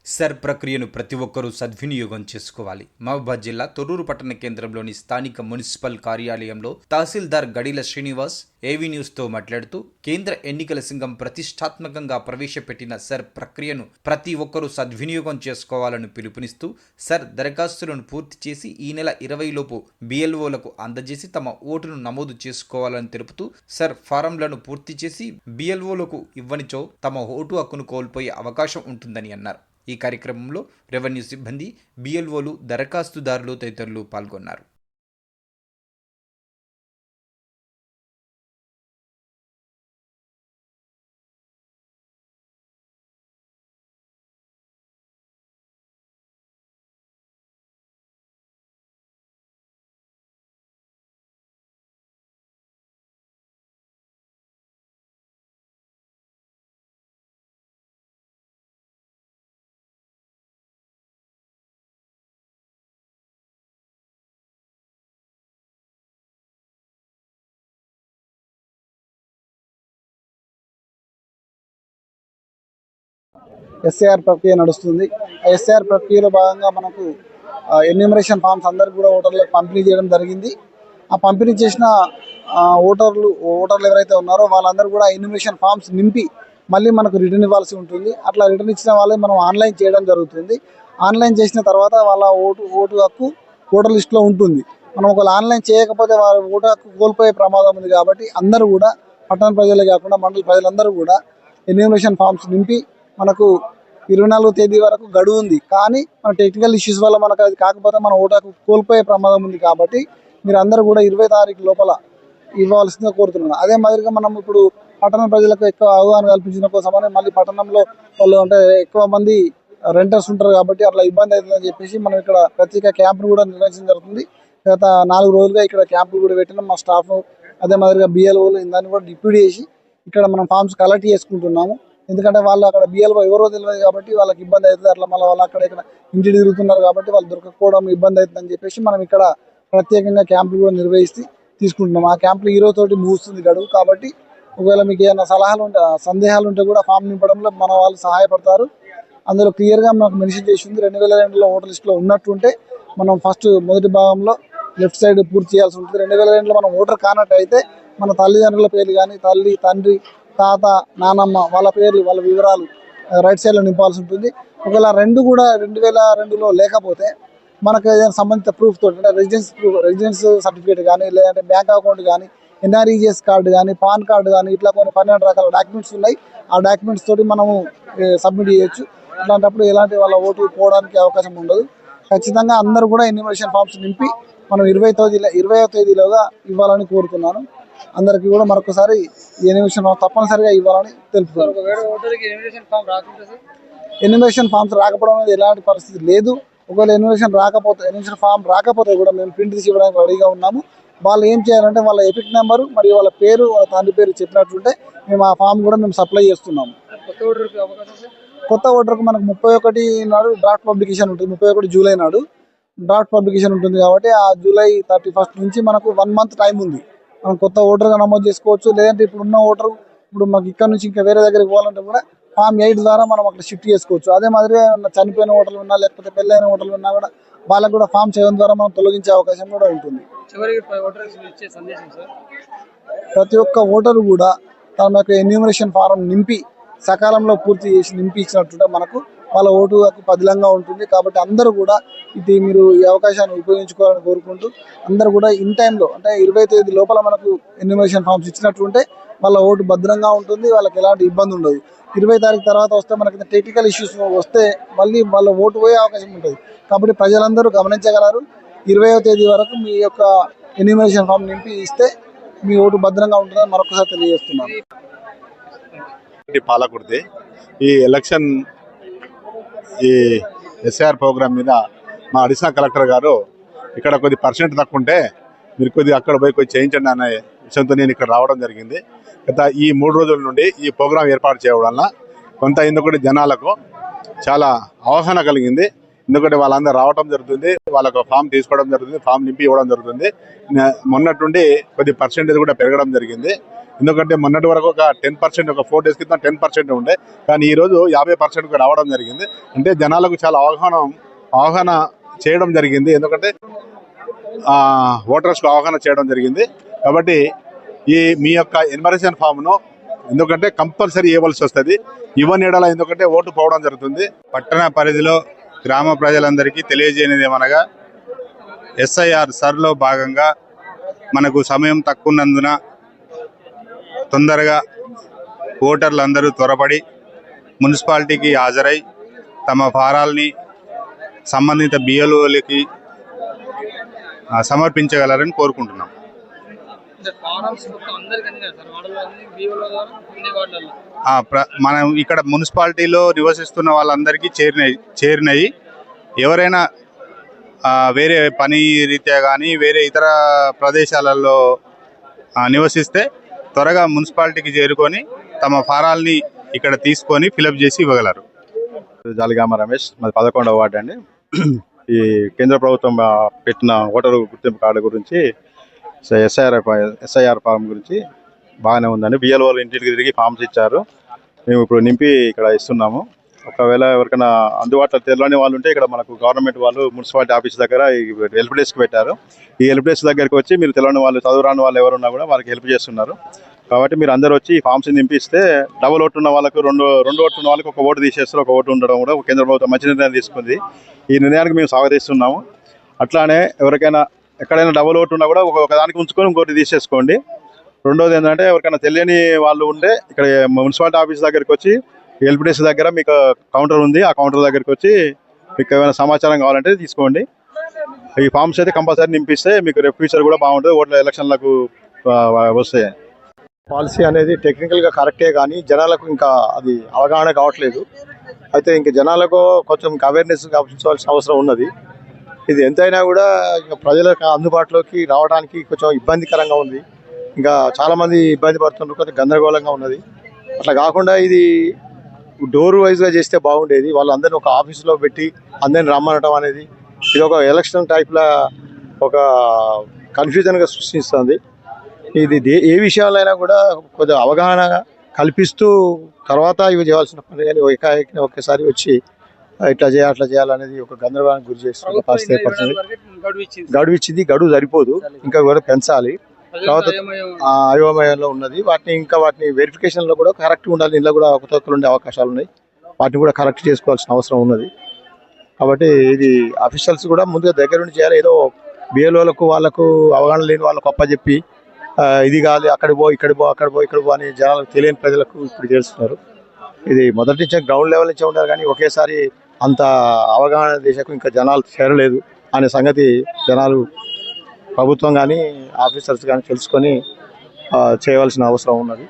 Sir ప్రక్రియను ప్రతి ఒక్కరూ సద్వినియోగం చేసుకోవాలి. మహబూబాబాద్ జిల్లా తొర్రూరు పట్టణ కేంద్రంలోని స్థానిక మున్సిపల్ కార్యాలయంలో తహసీల్దార్ గడిల శ్రీనివాస్ ఏవీ న్యూస్తో మాట్లాడుతూ కేంద్ర ఎన్నికల సంఘం ప్రతిష్టాత్మకంగా ప్రవేశపెట్టిన సర్ ప్రక్రియను ప్రతి ఒక్కరూ సద్వినియోగం చేసుకోవాలని పిలుపునిస్తూ సర్ దరఖాస్తులను పూర్తి చేసి ఈ నెల 20 లోపు బిఎల్ఓలకు అందజేసి తమ ఓటును నమోదు చేసుకోవాలని తెలుపుతూ సర్ ఫారంలను పూర్తి చేసి బిఎల్ఓలకు ఇవ్వనిచో తమ ఓటు హక్కును కోల్పోయే అవకాశం ఉంటుందని అన్నారు. ఈ కార్యక్రమంలో రెవెన్యూ సిబ్బంది, బిఎల్ఓలు, దరఖాస్తుదారులు తదితరులు పాల్గొన్నారు. ఎస్ఏఆర్ ప్రక్రియ నడుస్తుంది. ఆ ఎస్ఏఆర్ ప్రక్రియలో భాగంగా మనకు ఎన్యూమరేషన్ ఫామ్స్ అందరికి కూడా ఓటర్లకు పంపిణీ చేయడం జరిగింది. ఆ పంపిణీ చేసిన ఓటర్లు ఎవరైతే ఉన్నారో వాళ్ళందరూ కూడా ఎన్యూమరేషన్ ఫామ్స్ నింపి మళ్ళీ మనకు రిటర్న్ ఇవ్వాల్సి ఉంటుంది. అట్లా రిటర్న్ ఇచ్చిన వాళ్ళే మనం ఆన్లైన్ చేయడం జరుగుతుంది. ఆన్లైన్ చేసిన తర్వాత వాళ్ళ ఓటు హక్కు ఓటర్ లిస్టులో ఉంటుంది. మనం ఒకవేళ ఆన్లైన్ చేయకపోతే వాళ్ళ ఓటు హక్కు కోల్పోయే ప్రమాదం ఉంది. కాబట్టి అందరూ కూడా పట్టణ ప్రజలే కాకుండా మండల ప్రజలందరూ కూడా ఎన్యూమరేషన్ ఫామ్స్ నింపి మనకు 24వ తేదీ వరకు గడువు ఉంది. కానీ మన టెక్నికల్ ఇష్యూస్ వల్ల మనకు అది కాకపోతే మన ఓటు హక్కు కోల్పోయే ప్రమాదం ఉంది. కాబట్టి మీరు అందరూ కూడా 20 తారీఖు లోపల ఇవ్వాల్సిందిగా కోరుతున్నాను. అదే మాదిరిగా మనం ఇప్పుడు పట్టణ ప్రజలకు ఎక్కువ అవగాహన కల్పించిన కోసమని మళ్ళీ పట్టణంలో వాళ్ళు అంటే ఎక్కువ మంది రెంటర్స్ ఉంటారు కాబట్టి అట్లా ఇబ్బంది అవుతుందని చెప్పేసి మనం ఇక్కడ ప్రత్యేక క్యాంపులు కూడా నిర్వహించడం జరుగుతుంది. గత 4 రోజులుగా ఇక్కడ క్యాంపులు కూడా పెట్టినాం. మా స్టాఫ్ అదే మాదిరిగా బిఎల్ఓలు దాన్ని కూడా డిప్యూట్ చేసి ఇక్కడ మనం ఫామ్స్ కలెక్ట్ చేసుకుంటున్నాము. ఎందుకంటే వాళ్ళు అక్కడ బిఎల్ఓ ఎవరో తెలియదు కాబట్టి వాళ్ళకి ఇబ్బంది అవుతుంది. అట్లా మళ్ళీ వాళ్ళు అక్కడ ఇక్కడ ఇంటి తిరుగుతున్నారు కాబట్టి వాళ్ళు దొరకకపోవడం ఇబ్బంది అవుతుందని చెప్పేసి మనం ఇక్కడ ప్రత్యేకంగా క్యాంపులు కూడా నిర్వహిస్తూ తీసుకుంటున్నాం. ఆ క్యాంపులు ఈ రోజుతోటి ముగుస్తుంది గడువు. కాబట్టి ఒకవేళ మీకు ఏమైనా సందేహాలు ఉంటే కూడా ఫామ్ నింపడంలో మన వాళ్ళు సహాయపడతారు. అందులో క్లియర్గా మనకు మెన్షన్ చేసి ఉంది. 2002లో ఓటర్ లిస్టులో ఉన్నట్టుంటే మనం మొదటి భాగంలో లెఫ్ట్ సైడ్ పూర్తి చేయాల్సి ఉంటుంది. 2002లో మనం ఓటర్ కానట్టు అయితే మన తల్లిదండ్రుల పేర్లు కానీ తల్లి, తండ్రి, తాత, నానమ్మ వాళ్ళ పేర్లు, వాళ్ళ వివరాలు రైట్ సైడ్లో నింపాల్సి ఉంటుంది. ఒకవేళ రెండు కూడా 2002లో లేకపోతే మనకు ఏదైనా సంబంధిత ప్రూఫ్ తోటి అంటే రెసిడెన్స్ సర్టిఫికేట్ కానీ లేదంటే బ్యాంక్ అకౌంట్ కానీ ఎన్ఆర్ఈజిఎస్ కార్డు కానీ పాన్ కార్డు కానీ ఇట్లా కొన్ని 12 రకాల డాక్యుమెంట్స్ ఉన్నాయి. ఆ డాక్యుమెంట్స్ తోటి మనము సబ్మిట్ చేయొచ్చు. ఇట్లాంటప్పుడు ఎలాంటి వాళ్ళ ఓటు పోవడానికి అవకాశం ఉండదు. ఖచ్చితంగా అందరూ కూడా ఎన్యూమరేషన్ ఫామ్స్ నింపి మనం 20వ తేదీలోగా ఇవ్వాలని కోరుతున్నాను. అందరికీ కూడా మరొకసారి ఎన్యూమరేషన్ ఫామ్ తప్పనిసరిగా ఇవ్వాలని తెలుపుతారు. ఎన్యూమరేషన్ ఫామ్స్ రాకపోవడం అనేది ఎలాంటి పరిస్థితి లేదు. ఒకవేళ ఎన్యూమరేషన్ ఫామ్ రాకపోతే కూడా మేము ప్రింట్ తీసి ఇవ్వడానికి రెడీగా ఉన్నాము. వాళ్ళు ఏం చేయాలంటే వాళ్ళ ఎపిక్ నెంబరు మరియు వాళ్ళ పేరు, వాళ్ళ తండ్రి పేరు చెప్పినట్టుంటే మేము ఆ ఫామ్ కూడా మేము సప్లై చేస్తున్నాము. కొత్త ఓటర్కు మనకు 31 నాడు డ్రాఫ్ట్ పబ్లికేషన్ ఉంటుంది. 31 జూలై నాడు డ్రాఫ్ట్ పబ్లికేషన్ ఉంటుంది. కాబట్టి ఆ జూలై 31 నుంచి మనకు 1 మంత్ టైం ఉంది. మనం కొత్త ఓటర్గా నమోదు చేసుకోవచ్చు. లేదంటే ఇప్పుడున్న ఓటర్ ఇప్పుడు మనకి ఇక్కడ నుంచి ఇంకా వేరే దగ్గరికి పోవాలంటే కూడా ఫామ్ 8 ద్వారా మనం అక్కడ షిఫ్ట్ చేసుకోవచ్చు. అదే మాదిరిగా చనిపోయిన ఓటర్లు ఉన్నా లేకపోతే పెళ్ళైన ఓటర్లు ఉన్నా కూడా వాళ్ళకు కూడా ఫామ్ 7 ద్వారా మనం తొలగించే అవకాశం కూడా ఉంటుంది. ప్రతి ఒక్క ఓటరు కూడా తన యొక్క ఎన్యూమరేషన్ ఫారం నింపి సకాలంలో పూర్తి చేసి నింపి ఇచ్చినట్టుంటే మనకు వాళ్ళ ఓటు హక్కు పదిలంగా ఉంటుంది. కాబట్టి అందరూ కూడా ఇది మీరు ఈ అవకాశాన్ని ఉపయోగించుకోవాలని కోరుకుంటూ అందరూ కూడా ఇన్ టైంలో అంటే 20వ తేదీ లోపల మనకు ఎన్యూమరేషన్ ఫామ్స్ ఇచ్చినట్టుంటే వాళ్ళ ఓటు భద్రంగా ఉంటుంది. వాళ్ళకి ఎలాంటి ఇబ్బంది ఉండదు. 20 తారీఖు తర్వాత వస్తే మనకి టెక్నికల్ ఇష్యూస్ వస్తే మళ్ళీ వాళ్ళ ఓటు పోయే అవకాశం ఉంటుంది. కాబట్టి ప్రజలందరూ గమనించగలరు. 20వ తేదీ వరకు మీ యొక్క ఎన్యూమరేషన్ ఫామ్ నింపి ఇస్తే మీ ఓటు భద్రంగా ఉంటుందని మరొకసారి తెలియజేస్తున్నాను. పాలకుడిది ఈ ఎలక్షన్ ఈ ఎస్ఆర్ ప్రోగ్రామ్ మీద మా అడిషనల్ కలెక్టర్ గారు ఇక్కడ కొద్ది % తక్కువ ఉంటే మీరు కొద్దిగా అక్కడ పోయి కొద్ది చేయించండి అనే విషయంతో నేను ఇక్కడ రావడం జరిగింది. గత ఈ 3 రోజుల నుండి ఈ ప్రోగ్రాం ఏర్పాటు చేయడం వల్ల కొంత ఎందుకంటే జనాలకు చాలా అవగాహన కలిగింది. ఎందుకంటే వాళ్ళందరూ రావడం జరుగుతుంది, వాళ్ళకు ఫామ్ తీసుకోవడం జరుగుతుంది, ఫామ్ నింపి ఇవ్వడం జరుగుతుంది. మొన్నట్టుండి కొద్ది % కూడా పెరగడం జరిగింది. ఎందుకంటే మొన్నటి వరకు ఒక 10%, ఒక 4 days క్రితం 10% ఉండే, కానీ ఈరోజు 50% రావడం జరిగింది. అంటే జనాలకు చాలా అవగాహన చేయడం జరిగింది. ఎందుకంటే ఓటర్స్కు అవగాహన చేయడం జరిగింది. కాబట్టి మీ యొక్క ఎన్యుమరేషన్ ఫామ్ను ఎందుకంటే కంపల్సరీ ఇవ్వాల్సి వస్తుంది. ఇవ్వని ఎడల ఎందుకంటే ఓటు పోవడం జరుగుతుంది. పట్టణ పరిధిలో గ్రామ ప్రజలందరికీ తెలియజేయనిది ఏమనగా SIR సర్లో భాగంగా మనకు సమయం తక్కువ ఉన్నందున తొందరగా ఓటర్లందరూ త్వరపడి మున్సిపాలిటీకి హాజరై తమ ఫారాల్ని సంబంధిత BLOలకి సమర్పించగలరని కోరుకుంటున్నాం. మనం ఇక్కడ మున్సిపాలిటీలో నివసిస్తున్న వాళ్ళందరికీ చేరినాయి. ఎవరైనా వేరే పని రీత్యా కానీ వేరే ఇతర ప్రదేశాలలో నివసిస్తే త్వరగా మున్సిపాలిటీకి చేరుకొని తమ ఫారాల్ని ఇక్కడ తీసుకొని ఫిలప్ చేసి ఇవ్వగలరు. జాలిగామ రమేష్, మాది 11వ వార్డు అండి. ఈ కేంద్ర ప్రభుత్వం పెట్టిన ఓటరు గుర్తింపు కార్డు గురించి SIR ఫామ్ గురించి బాగానే ఉందండి. BLOలు ఇంటికి తిరిగి ఫామ్స్ ఇచ్చారు. మేము ఇప్పుడు నింపి ఇక్కడ ఇస్తున్నాము. ఒకవేళ ఎవరికైనా అందుబాటులో తెలియని వాళ్ళు ఉంటే ఇక్కడ మనకు గవర్నమెంట్ వాళ్ళు మున్సిపాలిటీ ఆఫీస్ దగ్గర హెల్ప్ డెస్క్ పెట్టారు. ఈ హెల్ప్ డెస్క్ దగ్గరికి వచ్చి మీరు తెలియని వాళ్ళు, చదువురాని వాళ్ళు ఎవరున్నా కూడా వాళ్ళకి హెల్ప్ చేస్తున్నారు. కాబట్టి మీరు అందరూ వచ్చి ఈ ఫామ్స్ నింపిస్తే డబుల్ ఓటు ఉన్న వాళ్ళకు రెండు ఓట్లు ఉన్న వాళ్ళకి ఒక ఓటు తీసేస్తారు. ఒక ఓటు ఉండడం కూడా కేంద్ర ప్రభుత్వం మంచి నిర్ణయం తీసుకుంది. ఈ నిర్ణయానికి మేము స్వాగతిస్తున్నాము. అట్లానే ఎవరికైనా ఎక్కడైనా డబుల్ ఓటు ఉన్నా కూడా ఒకదానికి ఉంచుకొని ఇంకోటి తీసేసుకోండి. రెండోది ఏంటంటే ఎవరికైనా తెలియని వాళ్ళు ఉంటే ఇక్కడ మున్సిపాలిటీ ఆఫీస్ దగ్గరికి వచ్చి హెల్ప్ డెస్క్ దగ్గర మీకు కౌంటర్ ఉంది. ఆ కౌంటర్ దగ్గరికి వచ్చి మీకు ఏమైనా సమాచారం కావాలంటే తీసుకోండి. ఈ ఫామ్స్ అయితే కంపల్సరీ నింపిస్తే మీకు రేపు ఫ్యూచర్ కూడా బాగుంటుంది. ఓట్ల ఎలక్షన్లకు వస్తాయి. పాలసీ అనేది టెక్నికల్గా కరెక్టే, కానీ జనాలకు ఇంకా అది అవగాహన కావట్లేదు. అయితే ఇంకా జనాలకు కొంచెం అవేర్నెస్ కల్పించాల్సిన అవసరం ఉన్నది. ఇది ఎంతైనా కూడా ఇంకా ప్రజలకు అందుబాటులోకి రావడానికి కొంచెం ఇబ్బందికరంగా ఉంది. ఇంకా చాలామంది ఇబ్బంది పడుతున్నారు, కొంచెం గందరగోళంగా ఉన్నది. అట్లా కాకుండా ఇది డోర్ వైజ్గా చేస్తే బాగుండేది. వాళ్ళందరినీ ఒక ఆఫీసులో పెట్టి అందరిని రమ్మనటం అనేది ఇది ఒక ఎలక్షన్ టైప్లా ఒక కన్ఫ్యూజన్గా సృష్టిస్తుంది. ఇది ఏ విషయాలైనా కూడా కొద్దిగా అవగాహన కల్పిస్తూ తర్వాత ఇవి చేయాల్సిన పని, కానీ ఒకేసారి వచ్చి ఇట్లా చేయాలి అట్లా చేయాలనేది ఒక గందరగోళానికి గురి చేస్తున్న పరిస్థితి ఏర్పడుతుంది. గడువు ఇచ్చింది, గడువు సరిపోదు, ఇంకా కూడా పెంచాలి. తర్వాత అయోమయంలో ఉన్నది. వాటిని వెరిఫికేషన్లో కూడా కరెక్ట్గా ఉండాలి. ఇంట్లో కూడా కొత్తలు ఉండే అవకాశాలు ఉన్నాయి. వాటిని కూడా కరెక్ట్ చేసుకోవాల్సిన అవసరం ఉన్నది. కాబట్టి ఇది అఫీషియల్స్ కూడా ముందుగా దగ్గర నుండి చేయాలి. ఏదో BLOలకు వాళ్ళకు అవగాహన లేని వాళ్ళకు అప్పచెప్పి ఇది కాదు అక్కడికి పో ఇక్కడ పో అని జనాలకు తెలియని ప్రజలకు ఇప్పుడు చేస్తున్నారు. ఇది మొదటి నుంచే గ్రౌండ్ లెవెల్ నుంచే ఉండాలి, కానీ ఒకేసారి అంత అవగాహన దేశకు ఇంకా జనాలు చేరలేదు అనే సంగతి జనాలు, ప్రభుత్వం కానీ ఆఫీసర్స్ కానీ తెలుసుకొని చేయవలసిన అవసరం ఉన్నది.